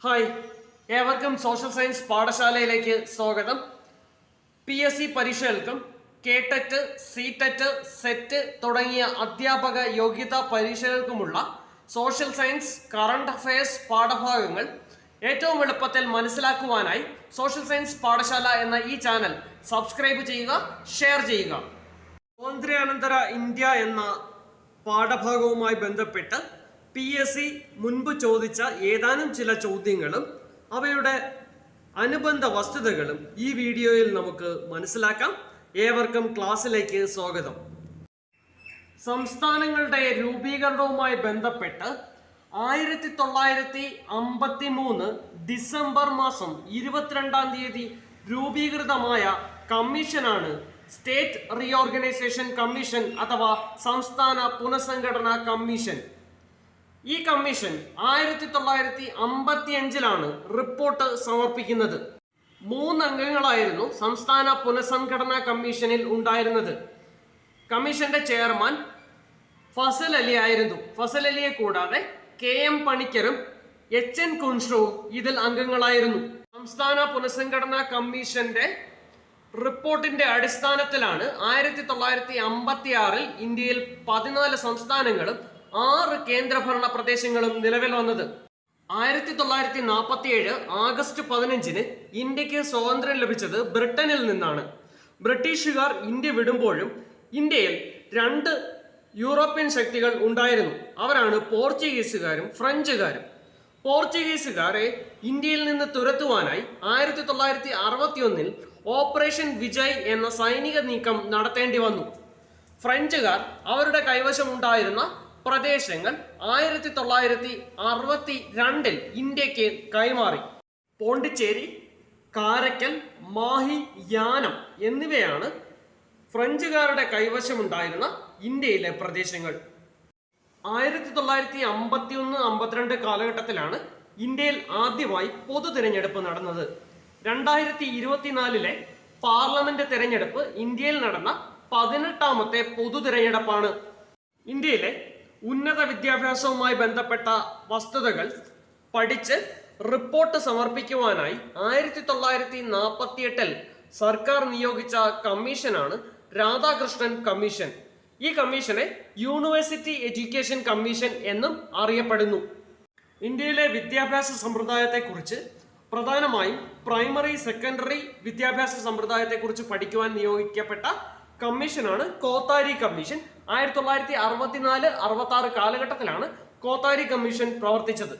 Hi, ഏവർക്കും social science പാഠശാലയിലേക്ക് സ്വാഗതം. PSC പരീക്ഷകൾക്കും KTET, CTET, set തുടങ്ങിയ അധ്യാപക യോഗ്യതാ പരീക്ഷകൾക്കുമുള്ള സോഷ്യൽ സയൻസ് കറണ്ട് അഫയേഴ്സ് പാഠഭാഗങ്ങൾ ഏറ്റവും എളുപ്പത്തിൽ മനസ്സിലാക്കുവാനായി സോഷ്യൽ സയൻസ് പാഠശാല എന്ന ഈ ചാനൽ സബ്സ്ക്രൈബ് ചെയ്യുക, ഷെയർ ചെയ്യുക. സ്വാതന്ത്ര്യാനന്തര ഇന്ത്യ എന്ന പാഠഭാഗവുമായി ബന്ധപ്പെട്ട് PSC മുൻപ് ചോദിച്ച ഏതാനും ചില ചോദ്യങ്ങളും അവയുടെ അനുബന്ധ വസ്തുതകളും ഈ വീഡിയോയിൽ നമുക്ക് മനസ്സിലാക്കാം. ഏവർക്കും ക്ലാസ്സിലേക്ക് സ്വാഗതം. സംസ്ഥാനങ്ങളുടെ രൂപീകരണവുമായി ബന്ധപ്പെട്ട് 1953 ഡിസംബർ മാസം 22-ാം തീയതി രൂപീകൃതമായ കമ്മീഷനാണ് സ്റ്റേറ്റ് റീഓർഗനൈസേഷൻ കമ്മീഷൻ അഥവാ സംസ്ഥാന പുനഃസംഘടനാ കമ്മീഷൻ. ഈ കമ്മീഷൻ 1955 റിപ്പോർട്ട് സമർപ്പിക്കുന്നത്. 3 അംഗങ്ങളായിരുന്നു സംസ്ഥാന പുനഃസംഘടനാ കമ്മീഷനിൽ ഉണ്ടായിരുന്നത്. കമ്മീഷന്റെ ചെയർമാൻ ഫസൽ അലി ആയിരുന്നു. ഫസൽ അലിയെ കൂടാതെ KM പണിക്കരും HN കുൻഷ്രുവും ഇതിൽ അംഗങ്ങളായിരുന്നു. സംസ്ഥാന പുനഃസംഘടനാ കമ്മീഷന്റെ റിപ്പോർട്ടിന്റെ അടിസ്ഥാനത്തിലാണ് 1956 ഇന്ത്യയിൽ 14 സംസ്ഥാനങ്ങളും 6 കേന്ദ്രഭരണ പ്രദേശങ്ങളും നിലവിൽ വന്നത്. 1947 ആഗസ്റ്റ് 15 ഇന്ത്യക്ക് സ്വാതന്ത്ര്യം ലഭിച്ചത് ബ്രിട്ടനിൽ നിന്നാണ്. ബ്രിട്ടീഷുകാർ ഇന്ത്യ വിടുമ്പോഴും ഇന്ത്യയിൽ 2 യൂറോപ്യൻ ശക്തികൾ ഉണ്ടായിരുന്നു. അവരാണ് പോർച്ചുഗീസുകാരും ഫ്രഞ്ചുകാരും. പോർച്ചുഗീസുകാരെ ഇന്ത്യയിൽ നിന്ന് തുരത്തുവാനായി 1961 ഓപ്പറേഷൻ വിജയ് എന്ന സൈനിക നീക്കം നടത്തേണ്ടി വന്നു. ഫ്രഞ്ചുകാർ അവരുടെ കൈവശമുണ്ടായിരുന്ന പ്രദേശങ്ങൾ 1962 ഇന്ത്യക്ക് കൈമാറി. പോണ്ടിച്ചേരി, കാരക്കൽ, മാഹി, യാനം എന്നിവയാണ് ഫ്രഞ്ചുകാരുടെ കൈവശമുണ്ടായിരുന്ന ഇന്ത്യയിലെ പ്രദേശങ്ങൾ. 1951-52 കാലഘട്ടത്തിലാണ് ഇന്ത്യയിൽ ആദ്യമായി പൊതു തിരഞ്ഞെടുപ്പ് നടന്നത്. 2024 പാർലമെന്റ് തിരഞ്ഞെടുപ്പ് ഇന്ത്യയിൽ നടന്ന 18ാമത്തെ പൊതു തിരഞ്ഞെടുപ്പാണ്. ഇന്ത്യയിലെ ഉന്നത വിദ്യാഭ്യാസവുമായി ബന്ധപ്പെട്ട വസ്തുതകൾ പഠിച്ച് റിപ്പോർട്ട് സമർപ്പിക്കുവാനായി 1948 സർക്കാർ നിയോഗിച്ച കമ്മീഷനാണ് രാധാകൃഷ്ണൻ കമ്മീഷൻ. ഈ കമ്മീഷനെ യൂണിവേഴ്സിറ്റി എഡ്യൂക്കേഷൻ കമ്മീഷൻ എന്നും അറിയപ്പെടുന്നു. ഇന്ത്യയിലെ വിദ്യാഭ്യാസ സമ്പ്രദായത്തെക്കുറിച്ച് പ്രധാനമായും പ്രൈമറി, സെക്കൻഡറി വിദ്യാഭ്യാസ സമ്പ്രദായത്തെക്കുറിച്ച് പഠിക്കുവാൻ നിയോഗിക്കപ്പെട്ട കമ്മീഷനാണ് കോത്താരി കമ്മീഷൻ. 1964-66 കാലഘട്ടത്തിലാണ് കോത്താരി കമ്മീഷൻ പ്രവർത്തിച്ചത്.